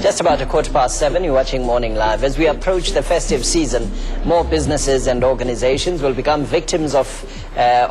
Just about 7:15, you're watching Morning Live. As we approach the festive season, more businesses and organizations will become victims of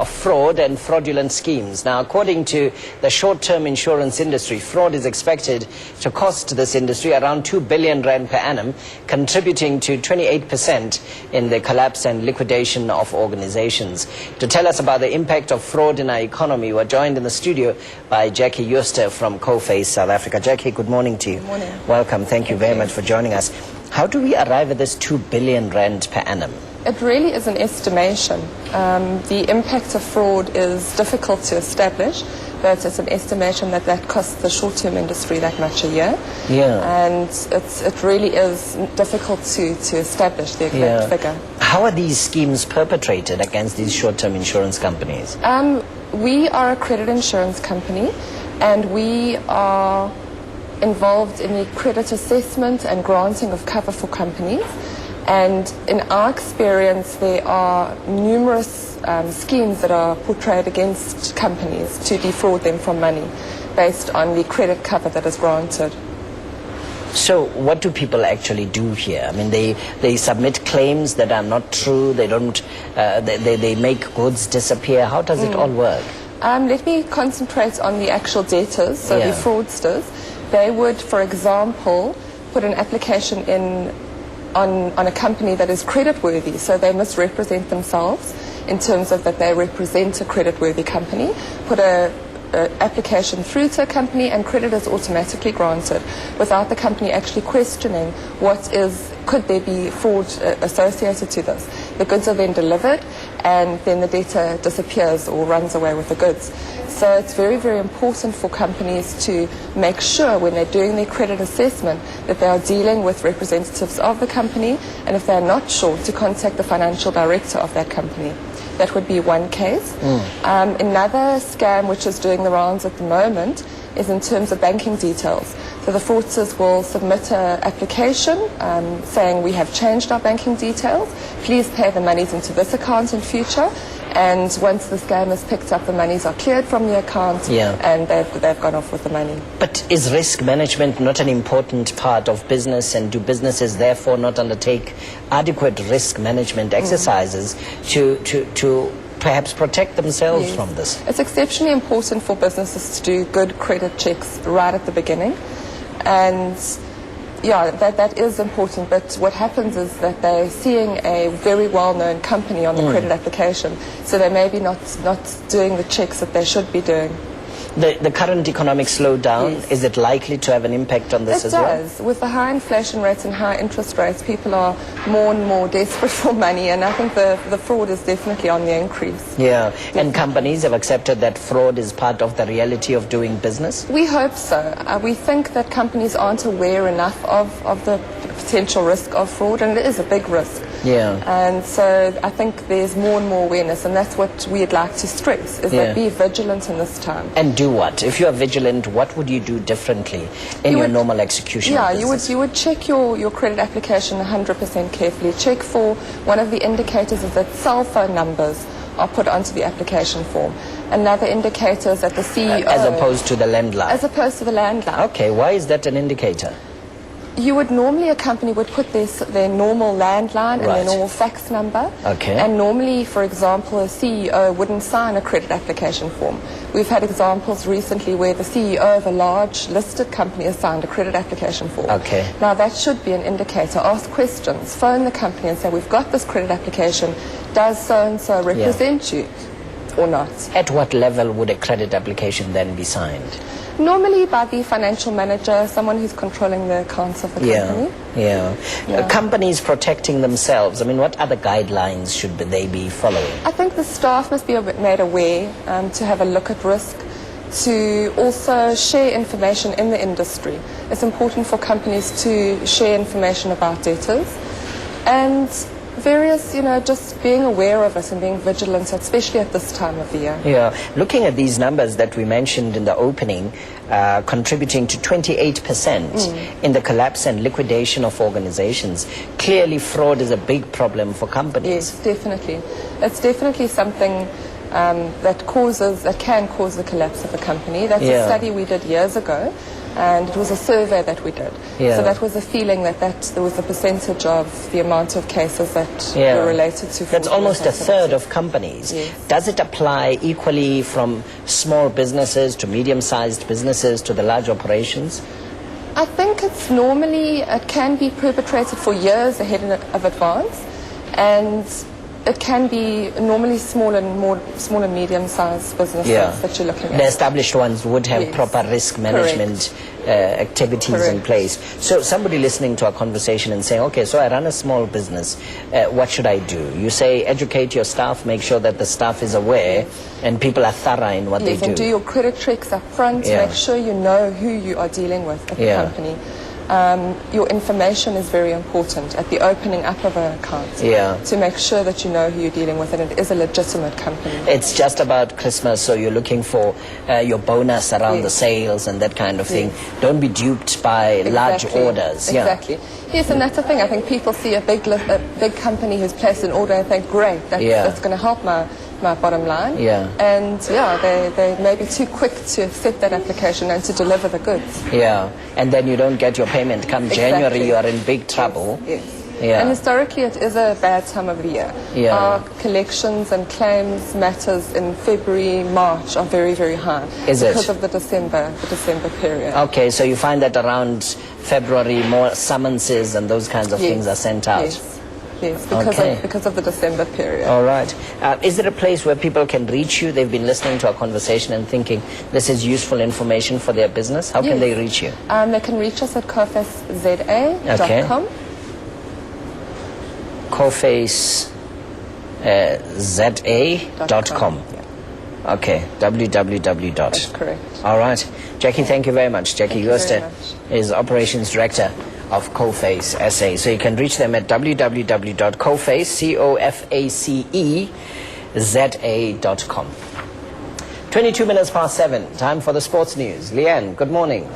fraud and fraudulent schemes. Now, according to the short-term insurance industry, fraud is expected to cost this industry around 2 billion rand per annum, contributing to 28% in the collapse and liquidation of organizations. To tell us about the impact of fraud in our economy, we're joined in the studio by Jacqui Jooste from Coface, South Africa. Jacqui, good morning to you. Good morning. Welcome. Thank you very much for joining us. How do we arrive at this 2 billion rand per annum? It really is an estimation. The impact of fraud is difficult to establish, but it's an estimation that costs the short-term industry that much a year. Yeah. And it really is difficult to establish the exact figure. How are these schemes perpetrated against these short-term insurance companies? We are a credit insurance company, and we are involved in the credit assessment and granting of cover for companies. And in our experience, there are numerous schemes that are portrayed against companies to defraud them from money based on the credit cover that is granted. So what do people actually do here? I mean, they submit claims that are not true. They don't. They make goods disappear. How does it all work? Let me concentrate on the actual debtors, so the fraudsters. They would, for example, put an application in on a company that is creditworthy, so they misrepresent themselves in terms of that they represent a creditworthy company, put a application through to a company, and credit is automatically granted without the company actually questioning could there be fraud associated to this. The goods are then delivered, and then the debtor disappears or runs away with the goods. So it's very, very important for companies to make sure when they're doing their credit assessment that they are dealing with representatives of the company, and if they're not sure, to contact the financial director of that company. That would be one case. Another scam which is doing the rounds at the moment is in terms of banking details. So the fraudsters will submit an application saying, we have changed our banking details, please pay the monies into this account in future. And once the scam is picked up, the monies are cleared from the account, and they've gone off with the money. But is risk management not an important part of business, and do businesses therefore not undertake adequate risk management exercises to perhaps protect themselves from this? It's exceptionally important for businesses to do good credit checks right at the beginning. And that is important, but what happens is that they're seeing a very well-known company on the credit application, so they may be not doing the checks that they should be doing. The current economic slowdown, is it likely to have an impact on this as well? It does. With the high inflation rates and high interest rates, people are more and more desperate for money, and I think the fraud is definitely on the increase. Yeah, and companies have accepted that fraud is part of the reality of doing business? We hope so. We think that companies aren't aware enough of the potential risk of fraud, and it is a big risk. Yeah. And so I think there's more and more awareness, and that's what we'd like to stress, is that be vigilant in this time. And do what? If you are vigilant, what would you do differently in your normal execution? Yeah, you would check your credit application 100% carefully. Check for one of the indicators is that cell phone numbers are put onto the application form. Another indicator is that the CEO... As opposed to the landline? As opposed to the landline. Okay, why is that an indicator? A company would put their normal landline and their normal fax number. Okay. And normally, for example, a CEO wouldn't sign a credit application form. We've had examples recently where the CEO of a large listed company has signed a credit application form. Okay. Now that should be an indicator. Ask questions. Phone the company and say, we've got this credit application. Does so-and-so represent you or not? At what level would a credit application then be signed? Normally by the financial manager, someone who's controlling the accounts of the company. Companies protecting themselves, I mean, what other guidelines should they be following? I think the staff must be made aware to have a look at risk, to also share information in the industry. It's important for companies to share information about debtors, and various, just being aware of it and being vigilant, especially at this time of the year. Yeah, looking at these numbers that we mentioned in the opening, contributing to 28% in the collapse and liquidation of organizations, clearly fraud is a big problem for companies. Yes, definitely. It's definitely something that can cause the collapse of a company. That's a study we did years ago. and it was a survey that we did. Yeah. So that was a feeling that there was a percentage of the amount of cases that were related to That's almost a third of companies. Yes. Does it apply equally from small businesses to medium-sized businesses to the large operations? I think it can be perpetrated for years ahead of advance, and it can be normally small and medium-sized businesses that you're looking at. The established ones would have proper risk management activities in place. So somebody listening to our conversation and saying, okay, so I run a small business, what should I do? You say educate your staff, make sure that the staff is aware and people are thorough in what they do. And do your credit checks up front, make sure you know who you are dealing with at the company. Your information is very important at the opening up of an account to make sure that you know who you're dealing with and it is a legitimate company. It's just about Christmas, so you're looking for your bonus around the sales and that kind of thing. Don't be duped by large orders. Exactly. Yes, and that's the thing. I think people see a big company who's placed an order and think, great, that's going to help my bottom line. And they may be too quick to accept that application and to deliver the goods. And then you don't get your payment come January, you are in big trouble. And historically it is a bad time of the year. Our collections and claims matters in February, March are very, very high because of the December period. Okay, so you find that around February more summonses and those kinds of things are sent out. Yes, because of the December period. All right. Is there a place where people can reach you? They've been listening to our conversation and thinking this is useful information for their business. How can they reach you? They can reach us at cofaceza.com. Cofaceza.com. Okay, www. That's correct. All right. Jacqui, thank you very much. Jacqui Jooste is Operations Director of Coface SA. So you can reach them at www.coface, COFACEZA.com. 22 minutes past 7. Time for the sports news. Leanne, good morning.